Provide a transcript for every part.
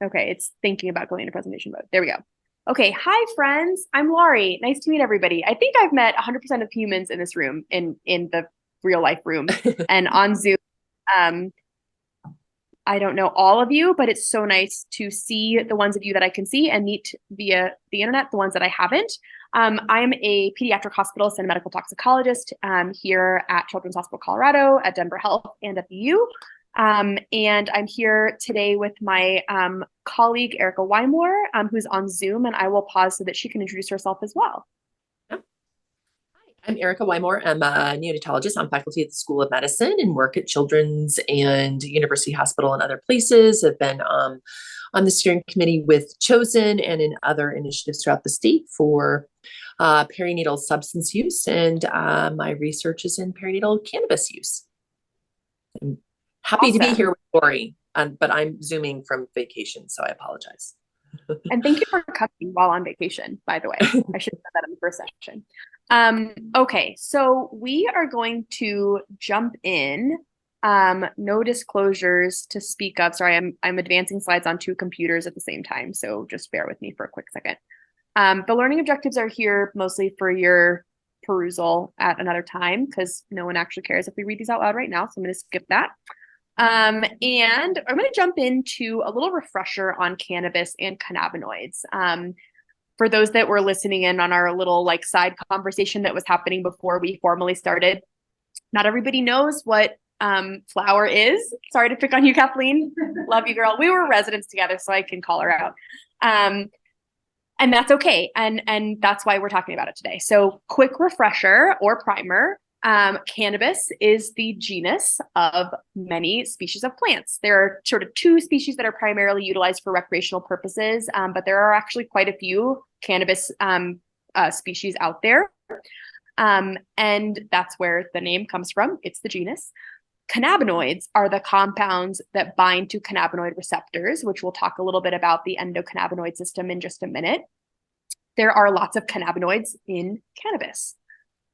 Okay, it's thinking about going into presentation mode. There we go. Okay, hi friends. I'm Laurie. Nice to meet everybody. I think I've met 100% of humans in this room, in the real life room, and on Zoom. Um, I don't know all of you, but it's so nice to see the ones of you that I can see and meet via the internet, the ones that I haven't. I'm a pediatric hospitalist and a medical toxicologist here at Children's Hospital Colorado, at Denver Health, and at the U. And I'm here today with my colleague, Erica Wymore, who's on Zoom, and I will pause so that she can introduce herself as well. I'm Erica Wymore. I'm a neonatologist. I'm faculty at the School of Medicine and work at Children's and University Hospital and other places. I've been on the steering committee with CHoSEN and in other initiatives throughout the state for perinatal substance use, and my research is in perinatal cannabis use. I'm happy to be here with Laurie, but I'm Zooming from vacation, so I apologize. And thank you for coming while on vacation, by the way. I should have said that in the first session. Okay, so we are going to jump in. No disclosures to speak of. Sorry, I'm advancing slides on two computers at the same time, so just bear with me for a quick second. The learning objectives are here mostly for your perusal at another time, because no one actually cares if we read these out loud right now, so I'm going to skip that. And I'm going to jump into a little refresher on cannabis and cannabinoids. For those that were listening in on our little like side conversation that was happening before we formally started, not everybody knows what flower is. Sorry to pick on you, Kathleen. Love you, girl. We were residents together, so I can call her out. And that's okay. And that's why we're talking about it today. So quick refresher or primer. Cannabis is the genus of many species of plants. There are sort of two species that are primarily utilized for recreational purposes, but there are actually quite a few cannabis species out there. And that's where the name comes from. It's the genus. Cannabinoids are the compounds that bind to cannabinoid receptors, which we'll talk a little bit about the endocannabinoid system in just a minute. There are lots of cannabinoids in cannabis.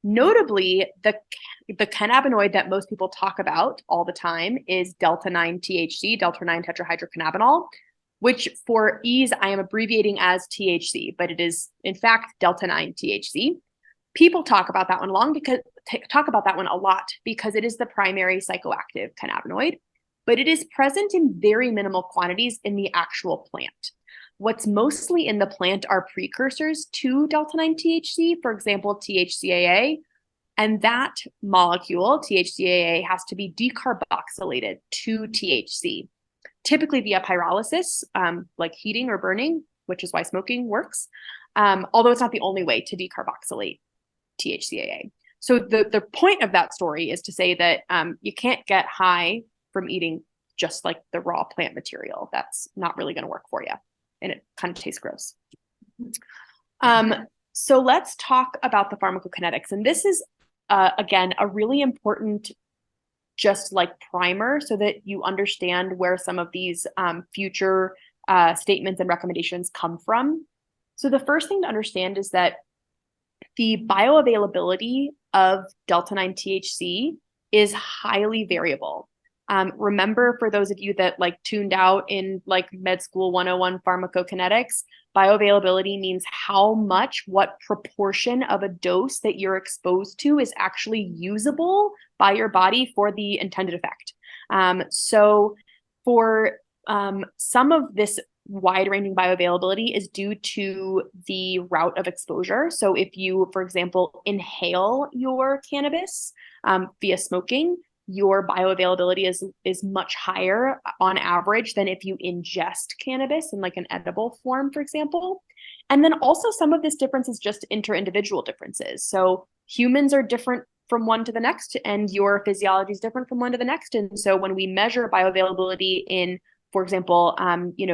Notably, the cannabinoid that most people talk about all the time is delta-9 THC, delta-9 tetrahydrocannabinol, which for ease, I am abbreviating as THC, but it is in fact delta-9 THC. People talk about that one a lot because it is the primary psychoactive cannabinoid, but it is present in very minimal quantities in the actual plant. What's mostly in the plant are precursors to delta-9 THC, for example, THCAA, and that molecule, THCAA, has to be decarboxylated to THC, typically via pyrolysis, like heating or burning, which is why smoking works, although it's not the only way to decarboxylate THCAA. So the point of that story is to say that you can't get high from eating just like the raw plant material. That's not really going to work for you. And it kind of tastes gross. So let's talk about the pharmacokinetics. And this is, again, a really important just like primer so that you understand where some of these future statements and recommendations come from. So the first thing to understand is that the bioavailability of delta-9 THC is highly variable. Remember, for those of you that like tuned out in like med school 101 pharmacokinetics, bioavailability means how much, what proportion of a dose that you're exposed to is actually usable by your body for the intended effect. So for some of this wide-ranging bioavailability is due to the route of exposure. So if you, for example, inhale your cannabis via smoking, your bioavailability is much higher on average than if you ingest cannabis in like an edible form, for example. And then also some of this difference is just inter-individual differences. So humans are different from one to the next, and your physiology is different from one to the next. And so when we measure bioavailability in, for example,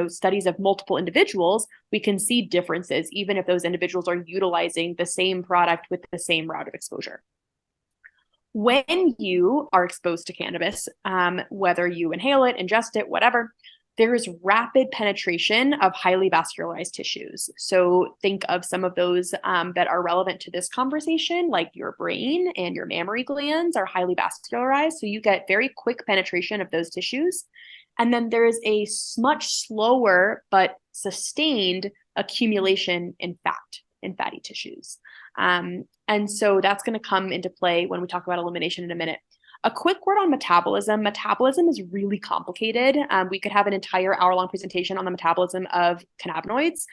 studies of multiple individuals, we can see differences, even if those individuals are utilizing the same product with the same route of exposure. When you are exposed to cannabis, whether you inhale it, ingest it, whatever, there is rapid penetration of highly vascularized tissues. So think of some of those that are relevant to this conversation, like your brain and your mammary glands are highly vascularized. So you get very quick penetration of those tissues. And then there is a much slower but sustained accumulation in fatty tissues. And so that's going to come into play when we talk about elimination in a minute. A quick word on metabolism. Metabolism is really complicated. We could have an entire hour-long presentation on the metabolism of cannabinoids.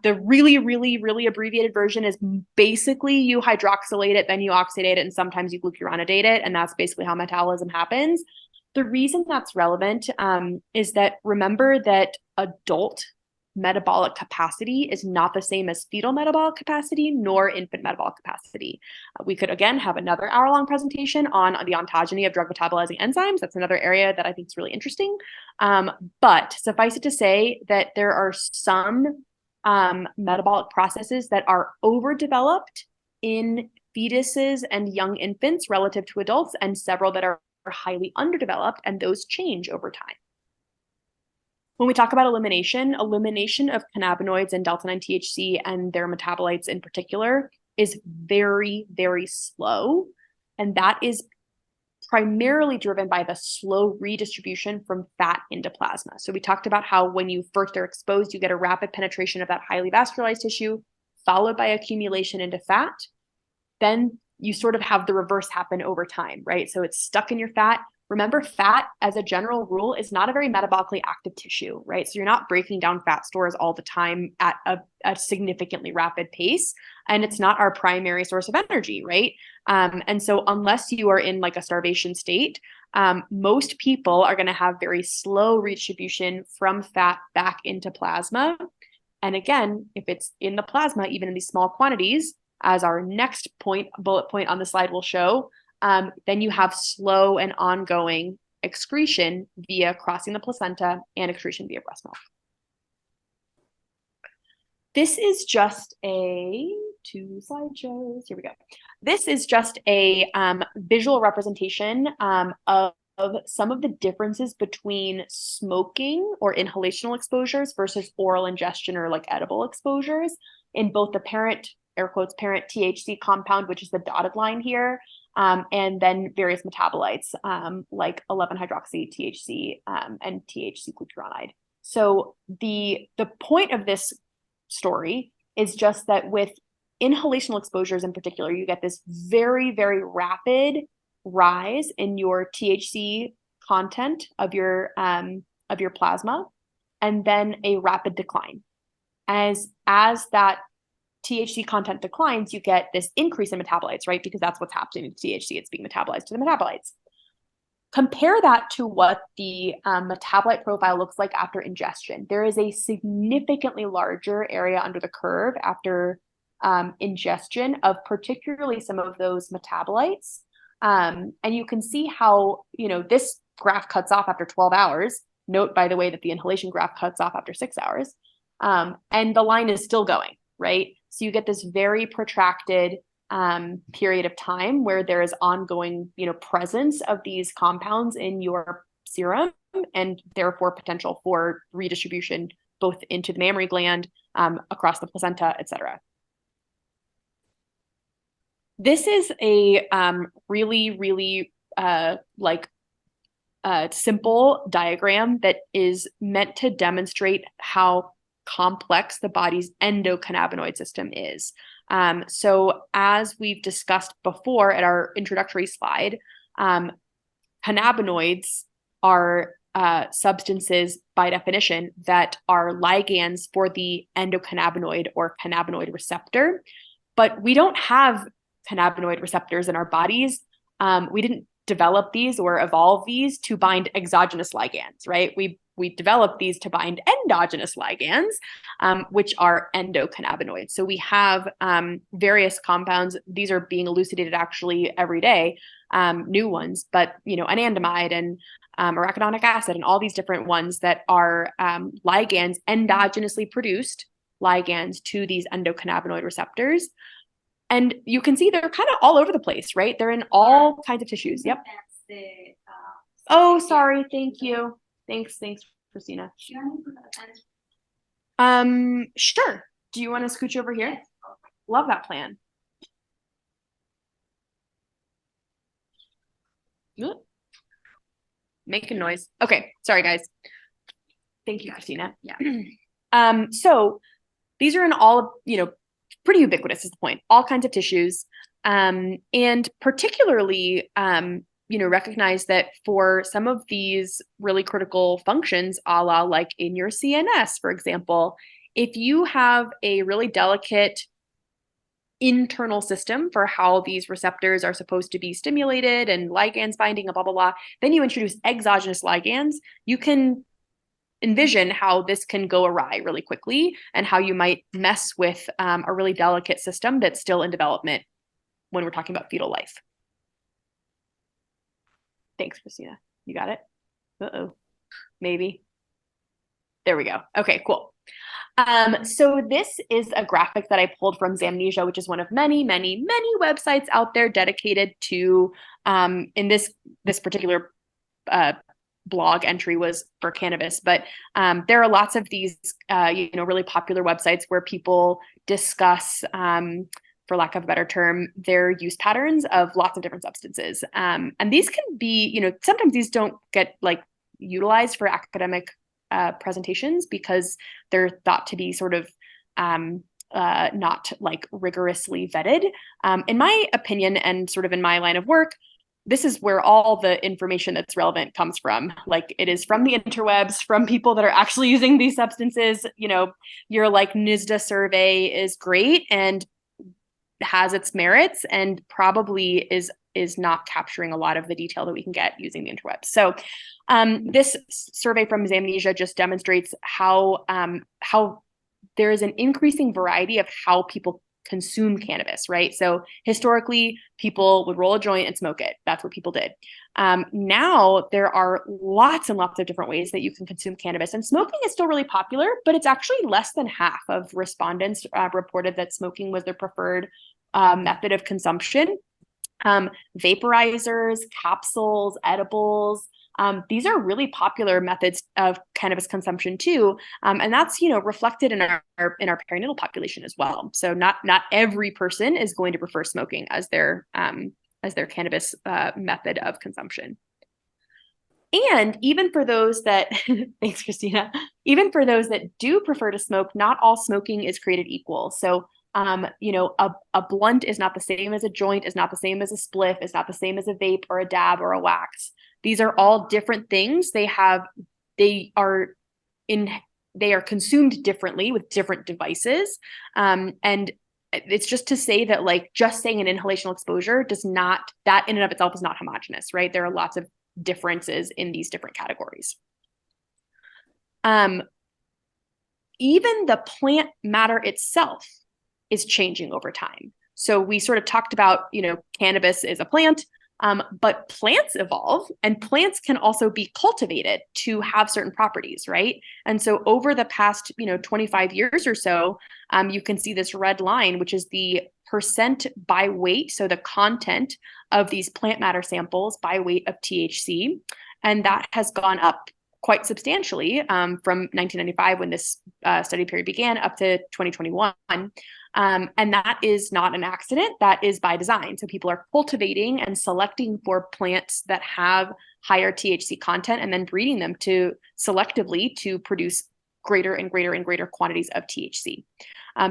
The really, really, really abbreviated version is basically you hydroxylate it, then you oxidate it, and sometimes you glucuronidate it, and that's basically how metabolism happens. The reason that's relevant is that remember that adult metabolic capacity is not the same as fetal metabolic capacity nor infant metabolic capacity. We could, again, have another hour-long presentation on the ontogeny of drug metabolizing enzymes. That's another area that I think is really interesting. But suffice it to say that there are some metabolic processes that are overdeveloped in fetuses and young infants relative to adults, and several that are highly underdeveloped, and those change over time. When we talk about elimination of cannabinoids and delta-9 THC and their metabolites in particular is very, very slow. And that is primarily driven by the slow redistribution from fat into plasma. So we talked about how when you first are exposed, you get a rapid penetration of that highly vascularized tissue, followed by accumulation into fat. Then you sort of have the reverse happen over time, right? So it's stuck in your fat. Remember, fat, as a general rule, is not a very metabolically active tissue, right? So you're not breaking down fat stores all the time at a significantly rapid pace, and it's not our primary source of energy, right? And so unless you are in like a starvation state, most people are going to have very slow redistribution from fat back into plasma. And again, if it's in the plasma, even in these small quantities, as our next bullet point on the slide will show, then you have slow and ongoing excretion via crossing the placenta and excretion via breast milk. This is just two slideshows. Here we go. This is just a visual representation of some of the differences between smoking or inhalational exposures versus oral ingestion or like edible exposures in both the parent, air quotes, parent THC compound, which is the dotted line here, and then various metabolites like 11-hydroxy THC and THC glucuronide. So the point of this story is just that with inhalational exposures in particular, you get this very, very rapid rise in your THC content of your plasma, and then a rapid decline. As that THC content declines, you get this increase in metabolites, right? Because that's what's happening to THC. It's being metabolized to the metabolites. Compare that to what the metabolite profile looks like after ingestion. There is a significantly larger area under the curve after ingestion of particularly some of those metabolites. And you can see how, this graph cuts off after 12 hours. Note, by the way, that the inhalation graph cuts off after 6 hours. And the line is still going, right? So you get this very protracted period of time where there is ongoing, presence of these compounds in your serum, and therefore potential for redistribution both into the mammary gland, across the placenta, et cetera. This is a really, really simple diagram that is meant to demonstrate how complex the body's endocannabinoid system is. So as we've discussed before at our introductory slide, cannabinoids are substances by definition that are ligands for the endocannabinoid or cannabinoid receptor, but we don't have cannabinoid receptors in our bodies. We didn't develop these or evolve these to bind exogenous ligands, right? We developed these to bind endogenous ligands, which are endocannabinoids. So we have various compounds. These are being elucidated actually every day, new ones, but anandamide and arachidonic acid and all these different ones that are ligands, endogenously produced ligands to these endocannabinoid receptors. And you can see they're kind of all over the place, right? They're in all kinds of tissues. Yep. Oh, sorry. Thank you. Thanks, Christina. Sure. Do you want to scooch over here? Love that plan. making noise. Okay, sorry guys. Thank you, Christina. Yeah. So these are in all, pretty ubiquitous is the point, all kinds of tissues. And particularly, recognize that for some of these really critical functions, a la like in your CNS, for example, if you have a really delicate internal system for how these receptors are supposed to be stimulated and ligands binding and blah, blah, blah, then you introduce exogenous ligands, you can envision how this can go awry really quickly and how you might mess with a really delicate system that's still in development when we're talking about fetal life. Thanks, Christina. You got it? Uh-oh. Maybe. There we go. Okay, cool. So this is a graphic that I pulled from Zamnesia, which is one of many, many, many websites out there dedicated to, in this particular blog entry was for cannabis, but there are lots of these, really popular websites where people discuss, for lack of a better term, their use patterns of lots of different substances. And these can be, sometimes these don't get like utilized for academic presentations because they're thought to be sort of not like rigorously vetted. In my opinion, and sort of in my line of work, this is where all the information that's relevant comes from. Like it is from the interwebs, from people that are actually using these substances. Your like NISDA survey is great and has its merits and probably is not capturing a lot of the detail that we can get using the interwebs. So this survey from Zamnesia just demonstrates how there is an increasing variety of how people consume cannabis, right? So historically, people would roll a joint and smoke it. That's what people did. Now there are lots and lots of different ways that you can consume cannabis, and smoking is still really popular, but it's actually less than half of respondents reported that smoking was their preferred method of consumption. Vaporizers, capsules, edibles, these are really popular methods of cannabis consumption too, and that's reflected in our perinatal population as well. So not every person is going to prefer smoking as their cannabis method of consumption. And even for those that, thanks, Christina, even for those that do prefer to smoke, not all smoking is created equal. So a blunt is not the same as a joint, is not the same as a spliff, is not the same as a vape or a dab or a wax. These are all different things. They are consumed differently with different devices. And it's just to say that like just saying an inhalational exposure that in and of itself is not homogeneous, right? There are lots of differences in these different categories. Even the plant matter itself is changing over time. So we sort of talked about, cannabis is a plant, but plants evolve and plants can also be cultivated to have certain properties, right? And so over the past, 25 years or so, you can see this red line, which is the percent by weight. So the content of these plant matter samples by weight of THC. And that has gone up quite substantially from 1995 when this study period began up to 2021. And that is not an accident. That is by design. So people are cultivating and selecting for plants that have higher THC content and then breeding them to selectively to produce greater and greater and greater quantities of THC.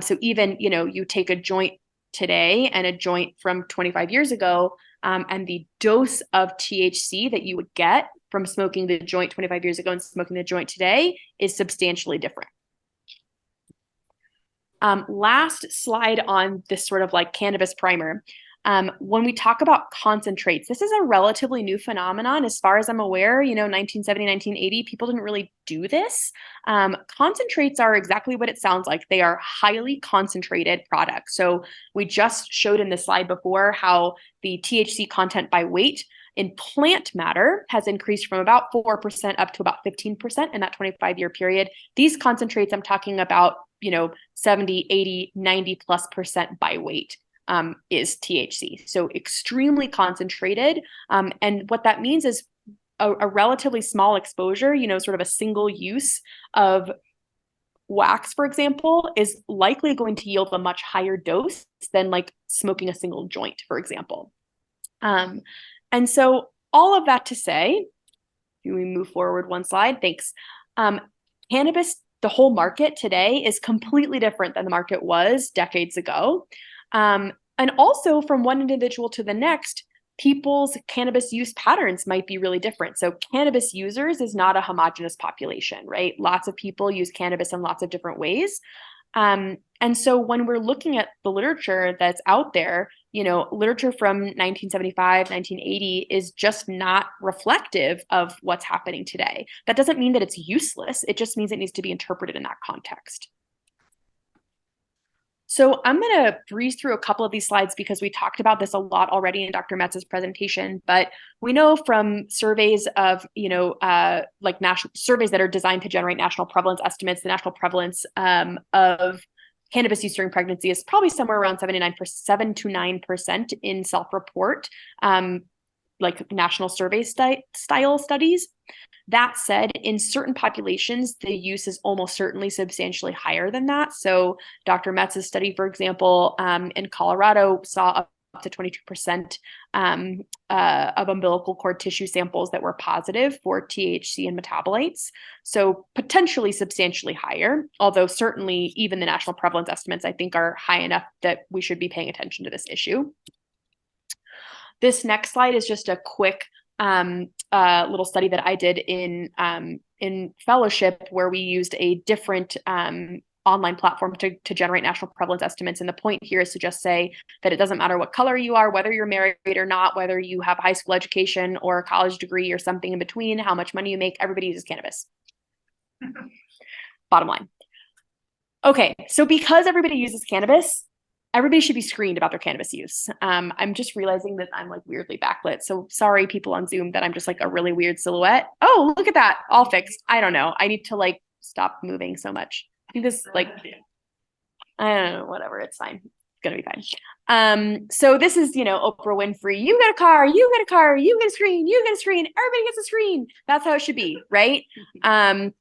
So even, you take a joint today and a joint from 25 years ago, and the dose of THC that you would get from smoking the joint 25 years ago and smoking the joint today is substantially different. Last slide on this sort of like cannabis primer. When we talk about concentrates, this is a relatively new phenomenon. As far as I'm aware, 1970, 1980, people didn't really do this. Concentrates are exactly what it sounds like. They are highly concentrated products. So we just showed in the slide before how the THC content by weight in plant matter has increased from about 4% up to about 15% in that 25-year period. These concentrates, I'm talking about, 70, 80, 90+% by weight is THC. So extremely concentrated. And what that means is a relatively small exposure, sort of a single use of wax, for example, is likely going to yield a much higher dose than like smoking a single joint, for example. And so all of that to say, Can we move forward one slide? Thanks. Cannabis, the whole market today is completely different than the market was decades ago. And also from one individual to the next, people's cannabis use patterns might be really different. So cannabis users is not a homogenous population, right? Lots of people use cannabis in lots of different ways. And so when we're looking at the literature that's out there, literature from 1975, 1980 is just not reflective of what's happening today. That doesn't mean that it's useless. It just means it needs to be interpreted in that context. So I'm going to breeze through a couple of these slides because we talked about this a lot already in Dr. Metz's presentation, but we know from surveys of, like national surveys that are designed to generate national prevalence estimates, the national prevalence of cannabis use during pregnancy is probably somewhere around 7 to 9% in self-report, like national survey style studies. That said, in certain populations, the use is almost certainly substantially higher than that. So Dr. Metz's study, for example, in Colorado saw up to 22% of umbilical cord tissue samples that were positive for THC and metabolites. So potentially substantially higher, although certainly even the national prevalence estimates, I think, are high enough that we should be paying attention to this issue. This next slide is just a quick little study that I did in fellowship where we used a different online platform to generate national prevalence estimates. And the point here is to just say that it doesn't matter what color you are, whether you're married or not, whether you have a high school education or a college degree or something in between, how much money you make, everybody uses cannabis. Bottom line. Okay, so because everybody uses cannabis, everybody should be screened about their cannabis use. I'm just realizing that I'm like weirdly backlit. So sorry, people on Zoom, that I'm just like a really weird silhouette. Oh, look at that. All fixed. I don't know. I need to like stop moving so much. I think this like, I don't know, whatever. It's fine. It's going to be fine. So this is, Oprah Winfrey. You get a car, you get a car, you get a screen, you get a screen. Everybody gets a screen. That's how it should be, right? And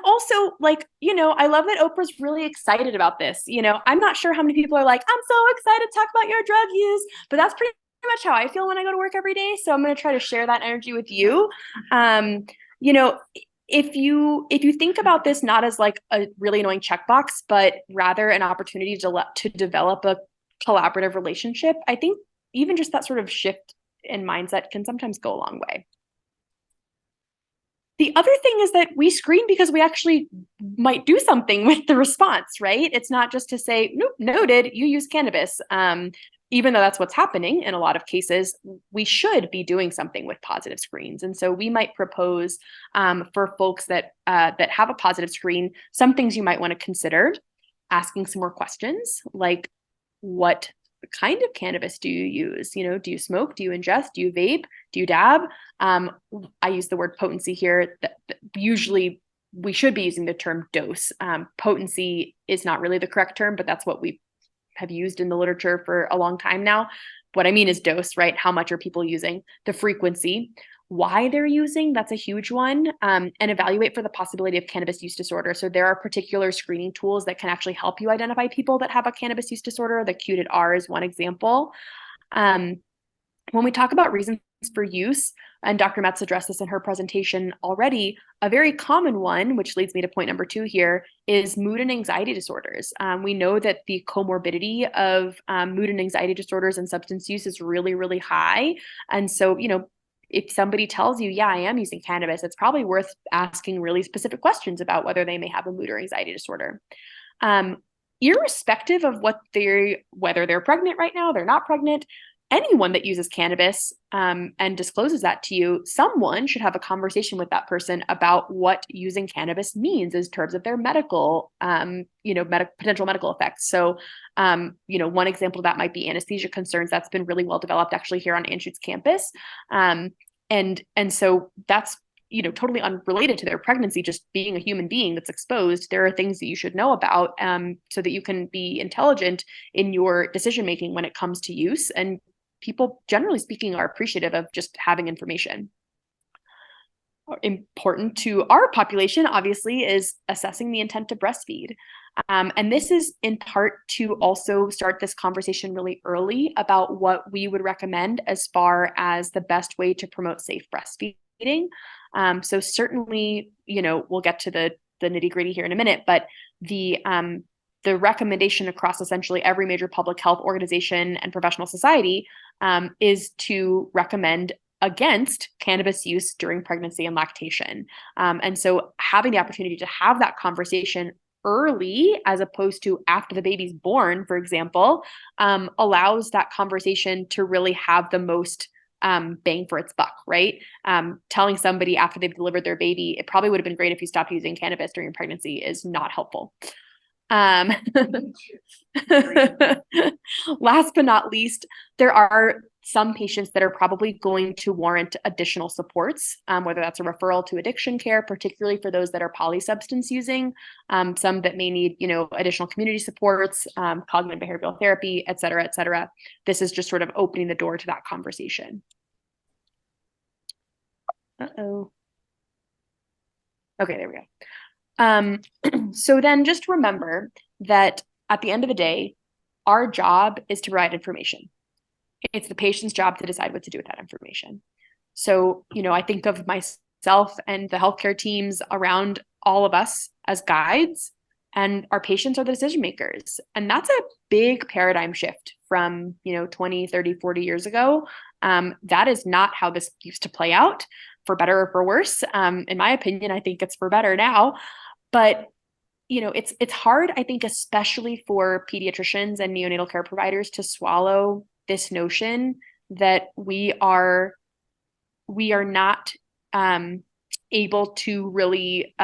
also, like, I love that Oprah's really excited about this. I'm not sure how many people are like, I'm so excited to talk about your drug use, but that's pretty much how I feel when I go to work every day. So I'm going to try to share that energy with you. If you think about this not as like a really annoying checkbox, but rather an opportunity to develop a collaborative relationship, I think even just that sort of shift in mindset can sometimes go a long way. The other thing is that we screen because we actually might do something with the response, right? It's not just to say, nope, noted, you use cannabis. Even though that's what's happening in a lot of cases, we should be doing something with positive screens. And so we might propose for folks that have a positive screen, some things you might want to consider asking some more questions, like what kind of cannabis do you use? Do you smoke? Do you ingest? Do you vape? Do you dab? I use the word potency here. Usually we should be using the term dose. Potency is not really the correct term, but that's what we have used in the literature for a long time now. What I mean is dose, right? How much are people using? The frequency, why they're using, that's a huge one, and evaluate for the possibility of cannabis use disorder. So there are particular screening tools that can actually help you identify people that have a cannabis use disorder. The QDID-R is one example. When we talk about reasons for use, and Dr. Metz addressed this in her presentation already, a very common one, which leads me to point number 2 here, is mood and anxiety disorders. We know that the comorbidity of mood and anxiety disorders and substance use is really, really high. And so, if somebody tells you, yeah, I am using cannabis, it's probably worth asking really specific questions about whether they may have a mood or anxiety disorder. Irrespective of whether they're pregnant right now, they're not pregnant, anyone that uses cannabis and discloses that to you, someone should have a conversation with that person about what using cannabis means in terms of their medical, potential medical effects. So, one example of that might be anesthesia concerns. That's been really well developed actually here on Anschutz campus. And so that's, totally unrelated to their pregnancy, just being a human being that's exposed. There are things that you should know about so that you can be intelligent in your decision-making when it comes to use. And people, generally speaking, are appreciative of just having information. Important to our population, obviously, is assessing the intent to breastfeed. And this is in part to also start this conversation really early about what we would recommend as far as the best way to promote safe breastfeeding. So certainly, we'll get to the nitty gritty here in a minute, but the recommendation across essentially every major public health organization and professional society is to recommend against cannabis use during pregnancy and lactation. And so having the opportunity to have that conversation early, as opposed to after the baby's born, for example, allows that conversation to really have the most bang for its buck, right? Telling somebody after they've delivered their baby, it probably would have been great if you stopped using cannabis during pregnancy, is not helpful. Last but not least, there are some patients that are probably going to warrant additional supports, whether that's a referral to addiction care, particularly for those that are polysubstance using, some that may need, additional community supports, cognitive behavioral therapy, et cetera, et cetera. This is just sort of opening the door to that conversation. Uh-oh. Okay, there we go. So then just remember that at the end of the day, our job is to provide information. It's the patient's job to decide what to do with that information. So, I think of myself and the healthcare teams around all of us as guides, and our patients are the decision makers. And that's a big paradigm shift from, 20, 30, 40 years ago. That is not how this used to play out, for better or for worse. In my opinion, I think it's for better now. But it's hard, I think, especially for pediatricians and neonatal care providers, to swallow this notion that we are not able to really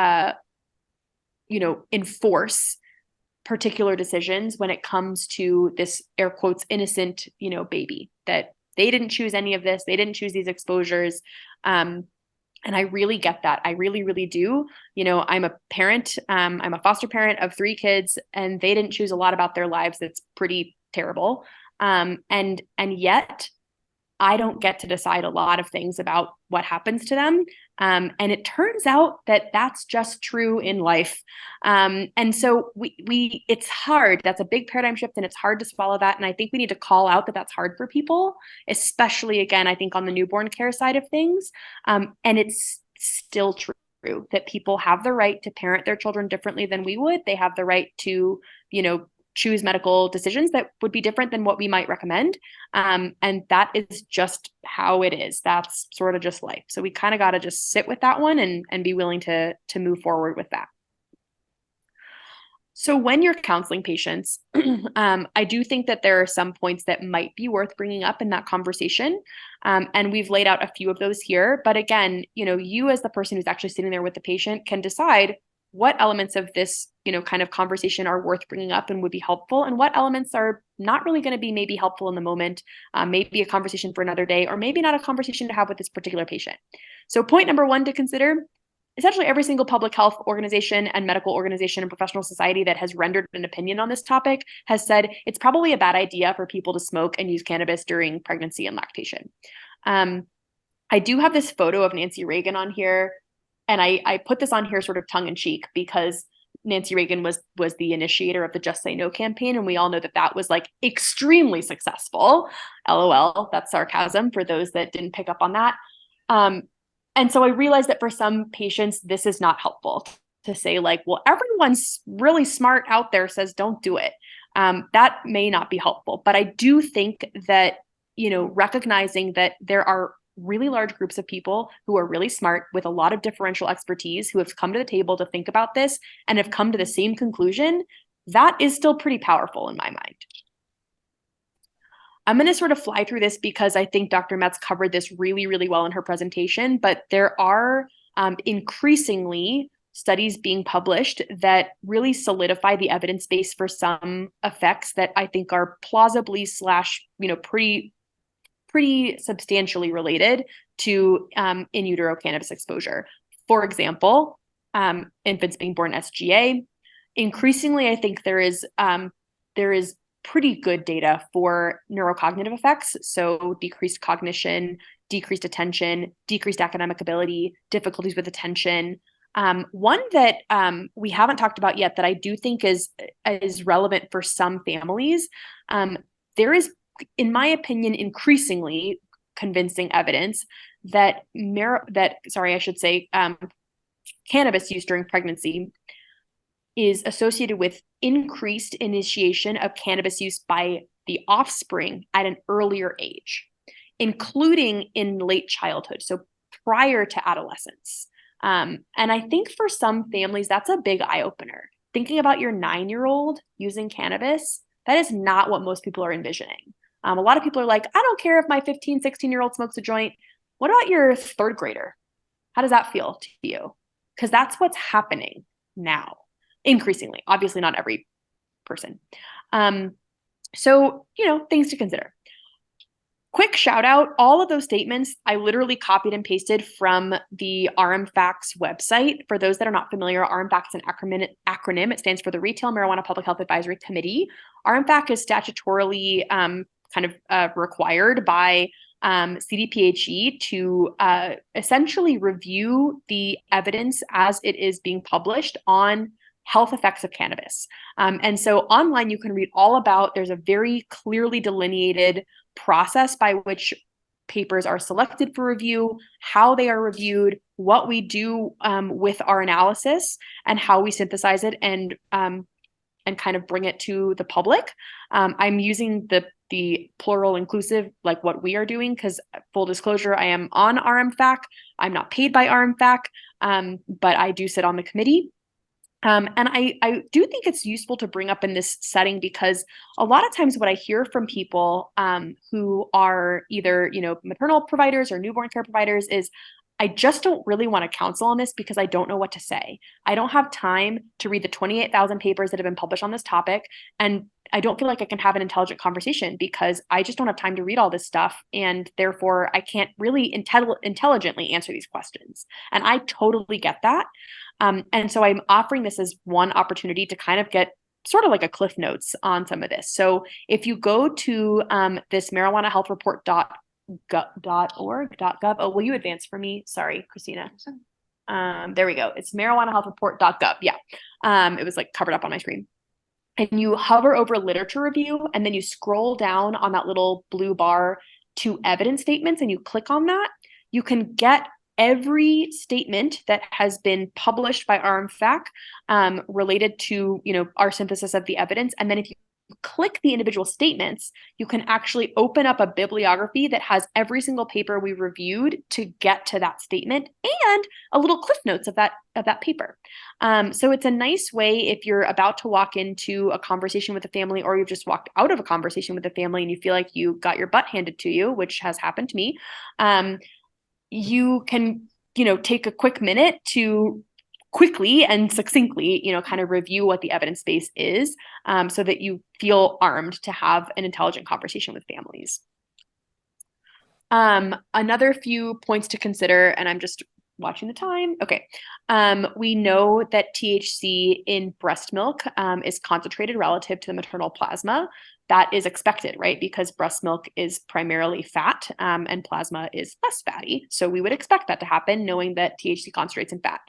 enforce particular decisions when it comes to this air quotes innocent baby, that they didn't choose any of this, they didn't choose these exposures. And I really get that. I really, really do. I'm a parent. I'm a foster parent of 3 kids, and they didn't choose a lot about their lives. That's pretty terrible. And yet I don't get to decide a lot of things about what happens to them. And it turns out that that's just true in life. And so it's hard. That's a big paradigm shift, and it's hard to swallow that. And I think we need to call out that that's hard for people, especially, again, I think on the newborn care side of things. And it's still true that people have the right to parent their children differently than we would. They have the right to, choose medical decisions that would be different than what we might recommend. And that is just how it is. That's sort of just life. So we kind of got to just sit with that one and be willing to move forward with that. So when you're counseling patients, I do think that there are some points that might be worth bringing up in that conversation. And we've laid out a few of those here. But again, you as the person who's actually sitting there with the patient can decide what elements of this, kind of conversation are worth bringing up and would be helpful, and what elements are not really going to be maybe helpful in the moment, maybe a conversation for another day, or maybe not a conversation to have with this particular patient. So point number 1 to consider: essentially every single public health organization and medical organization and professional society that has rendered an opinion on this topic has said it's probably a bad idea for people to smoke and use cannabis during pregnancy and lactation. I do have this photo of Nancy Reagan on here, and I put this on here sort of tongue in cheek because Nancy Reagan was the initiator of the Just Say No campaign, and we all know that was like extremely successful. LOL, that's sarcasm for those that didn't pick up on that. And so I realized that for some patients, this is not helpful to say like, well, everyone's really smart out there says don't do it. That may not be helpful, but I do think that, recognizing that there are really large groups of people who are really smart with a lot of differential expertise who have come to the table to think about this and have come to the same conclusion, that is still pretty powerful in my mind. I'm going to sort of fly through this because I think Dr. Metz covered this really, really well in her presentation, but there are increasingly studies being published that really solidify the evidence base for some effects that I think are plausibly pretty substantially related to in utero cannabis exposure. For example, infants being born SGA. Increasingly, I think there is pretty good data for neurocognitive effects. So decreased cognition, decreased attention, decreased academic ability, difficulties with attention. One that we haven't talked about yet that I do think is relevant for some families. There is, in my opinion, increasingly convincing evidence that cannabis use during pregnancy is associated with increased initiation of cannabis use by the offspring at an earlier age, including in late childhood, so prior to adolescence. And I think for some families, that's a big eye opener. Thinking about your 9-year-old using cannabis, that is not what most people are envisioning. A lot of people are like, I don't care if my 15, 16-year-old smokes a joint. What about your third grader? How does that feel to you? Because that's what's happening now, increasingly. Obviously, not every person. So, things to consider. Quick shout out, all of those statements I literally copied and pasted from the RMFAC's website. For those that are not familiar, RMFAC is an acronym. It stands for the Retail Marijuana Public Health Advisory Committee. RMFAC is statutorily required by CDPHE to essentially review the evidence as it is being published on health effects of cannabis. And so online you can read all about, there's a very clearly delineated process by which papers are selected for review, how they are reviewed, what we do with our analysis, and how we synthesize it and kind of bring it to the public. I'm using the plural inclusive, like what we are doing, because full disclosure, I am on RMFAC. I'm not paid by RMFAC, but I do sit on the committee. And I do think it's useful to bring up in this setting because a lot of times what I hear from people who are either, maternal providers or newborn care providers is, I just don't really want to counsel on this because I don't know what to say. I don't have time to read the 28,000 papers that have been published on this topic. And I don't feel like I can have an intelligent conversation because I just don't have time to read all this stuff. And therefore, I can't really intelligently answer these questions. And I totally get that. And so I'm offering this as one opportunity to kind of get sort of like a cliff notes on some of this. So if you go to this marijuanahealthreport.gov. Oh, will you advance for me? Sorry, Christina. There we go. It's marijuanahealthreport.gov. Yeah. It was like covered up on my screen. And you hover over literature review, and then you scroll down on that little blue bar to evidence statements, and you click on that. You can get every statement that has been published by RMFAC related to, our synthesis of the evidence. And then if you click the individual statements, you can actually open up a bibliography that has every single paper we reviewed to get to that statement and a little cliff notes of that paper. So it's a nice way if you're about to walk into a conversation with a family, or you've just walked out of a conversation with a family and you feel like you got your butt handed to you, which has happened to me. You can, take a quick minute to quickly and succinctly, kind of review what the evidence base is, so that you feel armed to have an intelligent conversation with families. Another few points to consider, and I'm just watching the time. Okay. We know that THC in breast milk is concentrated relative to the maternal plasma. That is expected, right? Because breast milk is primarily fat and plasma is less fatty. So we would expect that to happen, knowing that THC concentrates in fat.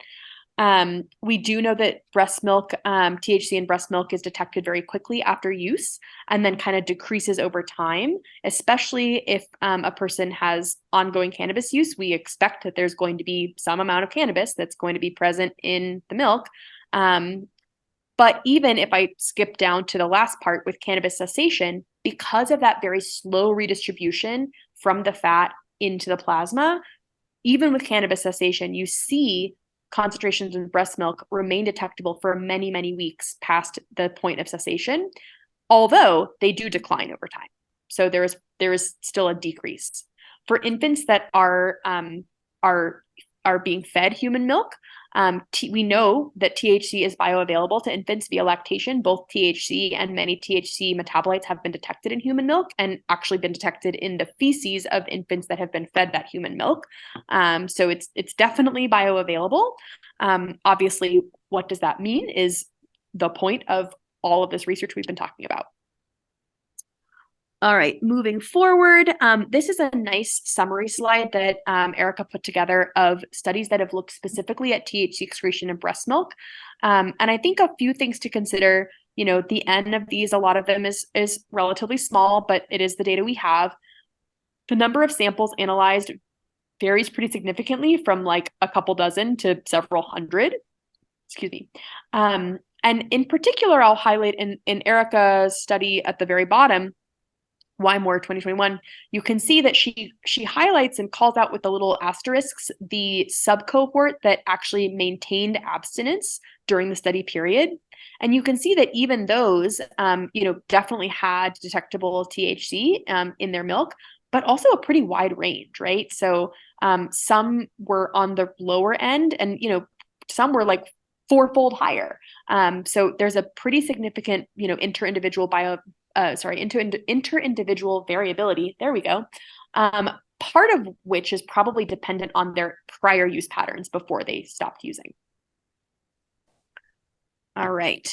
We do know that breast milk, THC in breast milk is detected very quickly after use and then kind of decreases over time, especially if a person has ongoing cannabis use. We expect that there's going to be some amount of cannabis that's going to be present in the milk. But even if I skip down to the last part with cannabis cessation, because of that very slow redistribution from the fat into the plasma, even with cannabis cessation, you see concentrations in breast milk remain detectable for many, many weeks past the point of cessation, although they do decline over time. So there is still a decrease. For infants that are being fed human milk, we know that THC is bioavailable to infants via lactation. Both THC and many THC metabolites have been detected in human milk and actually been detected in the feces of infants that have been fed that human milk. So it's definitely bioavailable. Obviously, what does that mean is the point of all of this research we've been talking about. All right, moving forward, this is a nice summary slide that Erica put together of studies that have looked specifically at THC excretion in breast milk. And I think a few things to consider, the N of these, a lot of them is relatively small, but it is the data we have. The number of samples analyzed varies pretty significantly from like a couple dozen to several hundred. Excuse me. And in particular, I'll highlight in Erica's study at the very bottom, Why More 2021, you can see that she highlights and calls out with the little asterisks the subcohort that actually maintained abstinence during the study period. And you can see that even those, definitely had detectable THC in their milk, but also a pretty wide range, right? So some were on the lower end, and some were like fourfold higher. So there's a pretty significant, inter-individual inter-individual variability. There we go. Part of which is probably dependent on their prior use patterns before they stopped using. All right.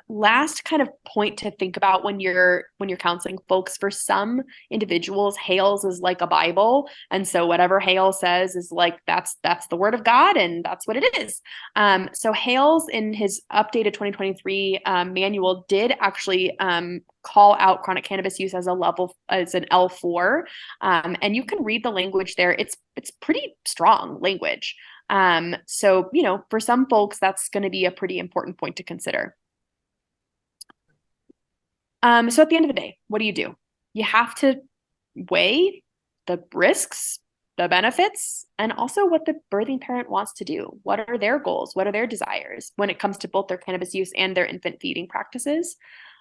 Last kind of point to think about when you're counseling folks. For some individuals, Hales is like a Bible, and so whatever Hales says is like that's the word of God, and that's what it is. So Hales, in his updated 2023 manual, did actually call out chronic cannabis use as an L4, and you can read the language there. It's pretty strong language. So for some folks, that's going to be a pretty important point to consider. So at the end of the day, what do? You have to weigh the risks, the benefits, and also what the birthing parent wants to do. What are their goals? What are their desires when it comes to both their cannabis use and their infant feeding practices?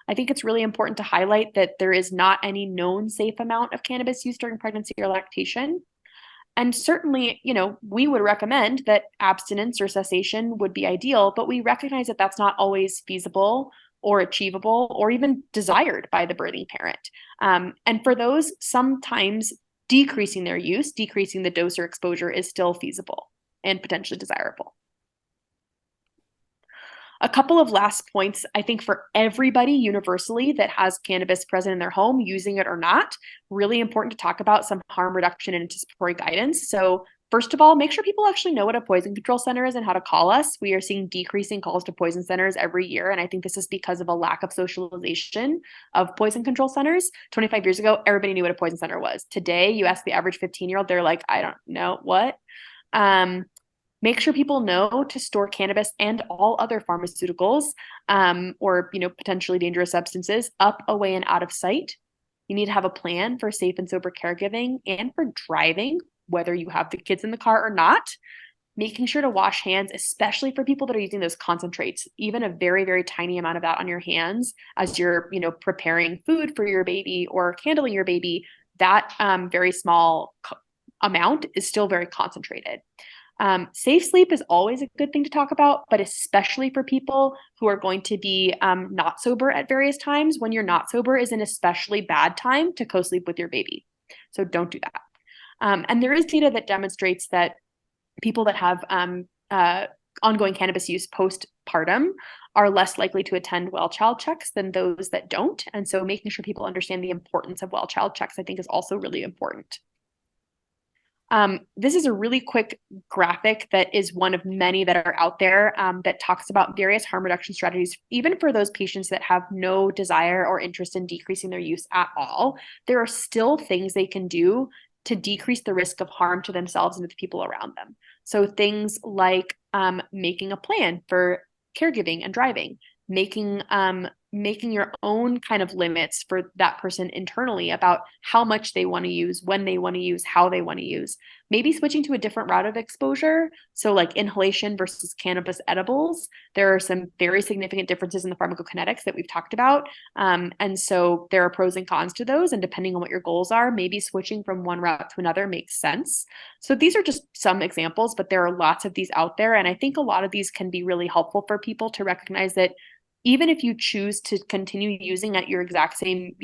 I think it's really important to highlight that there is not any known safe amount of cannabis use during pregnancy or lactation. And certainly, we would recommend that abstinence or cessation would be ideal, but we recognize that that's not always feasible or achievable or even desired by the birthing parent. And for those, sometimes decreasing their use, decreasing the dose or exposure is still feasible and potentially desirable. A couple of last points, I think, for everybody universally that has cannabis present in their home, using it or not, really important to talk about some harm reduction and anticipatory guidance. So first of all, make sure people actually know what a poison control center is and how to call us. We are seeing decreasing calls to poison centers every year, and I think this is because of a lack of socialization of poison control centers. 25 years ago, everybody knew what a poison center was. Today, you ask the average 15-year-old, they're like, I don't know, what? Make sure people know to store cannabis and all other pharmaceuticals or potentially dangerous substances up, away, and out of sight. You need to have a plan for safe and sober caregiving and for driving, whether you have the kids in the car or not. Making sure to wash hands, especially for people that are using those concentrates, even a very, very tiny amount of that on your hands as you're preparing food for your baby or candling your baby. That very small amount is still very concentrated. Safe sleep is always a good thing to talk about, but especially for people who are going to be not sober at various times. When you're not sober is an especially bad time to co-sleep with your baby. So don't do that. And there is data that demonstrates that people that have ongoing cannabis use postpartum are less likely to attend well child checks than those that don't. And so making sure people understand the importance of well child checks, I think, is also really important. This is a really quick graphic that is one of many that are out there that talks about various harm reduction strategies, even for those patients that have no desire or interest in decreasing their use at all. There are still things they can do to decrease the risk of harm to themselves and to the people around them. So things like making a plan for caregiving and driving, making your own kind of limits for that person internally about how much they want to use, when they want to use, how they want to use, maybe switching to a different route of exposure. So like inhalation versus cannabis edibles, there are some very significant differences in the pharmacokinetics that we've talked about. And so there are pros and cons to those. And depending on what your goals are, maybe switching from one route to another makes sense. So these are just some examples, but there are lots of these out there. And I think a lot of these can be really helpful for people to recognize that even if you choose to continue using at your exact same,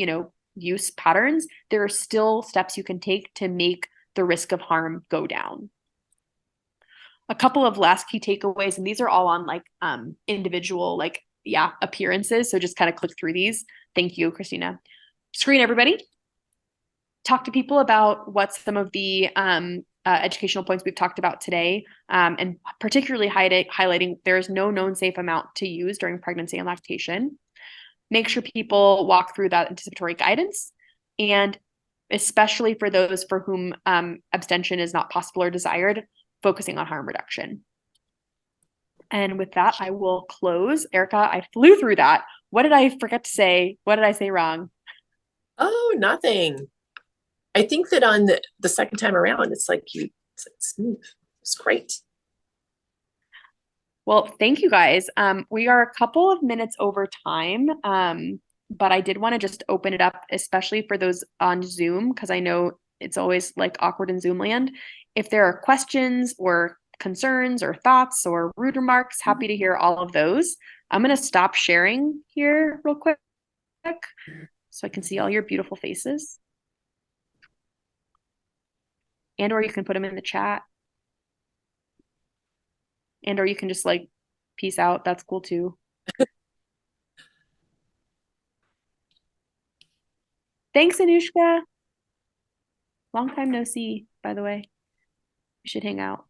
use patterns, there are still steps you can take to make the risk of harm go down. A couple of last key takeaways, and these are all on individual appearances. So just kind of click through these. Thank you, Christina. Screen everybody. Talk to people about what some of the educational points we've talked about today, and particularly highlighting there is no known safe amount to use during pregnancy and lactation. Make sure people walk through that anticipatory guidance and especially for those for whom abstention is not possible or desired, focusing on harm reduction. And with that, I will close. Erica, I flew through that. What did I forget to say? What did I say wrong? Oh, nothing. I think that on the second time around, it's like smooth. It's great. Well, thank you guys. We are a couple of minutes over time, but I did want to just open it up, especially for those on Zoom, because I know it's always like awkward in Zoom land. If there are questions or concerns or thoughts or rude remarks, happy to hear all of those. I'm going to stop sharing here real quick so I can see all your beautiful faces. And or you can put them in the chat. And or you can just like peace out. That's cool too. Thanks, Anushka. Long time no see, by the way. We should hang out.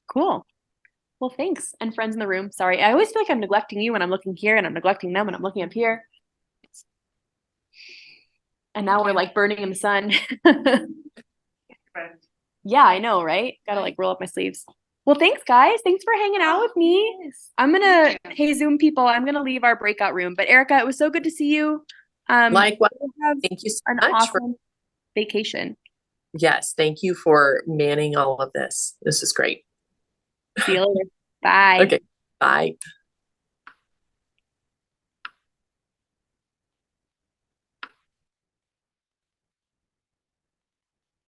Cool. Well, thanks. And friends in the room. Sorry. I always feel like I'm neglecting you when I'm looking here and I'm neglecting them when I'm looking up here. And now we're like burning in the sun. Yeah, I know, right? Gotta like roll up my sleeves. Well, thanks, guys. Thanks for hanging out with me. I'm gonna, hey, Zoom people, I'm gonna leave our breakout room. But Erica, it was so good to see you. Likewise, have thank you so an much for awesome vacation. yes, thank you for manning all of this. This is great. See you later. Bye. Okay, bye.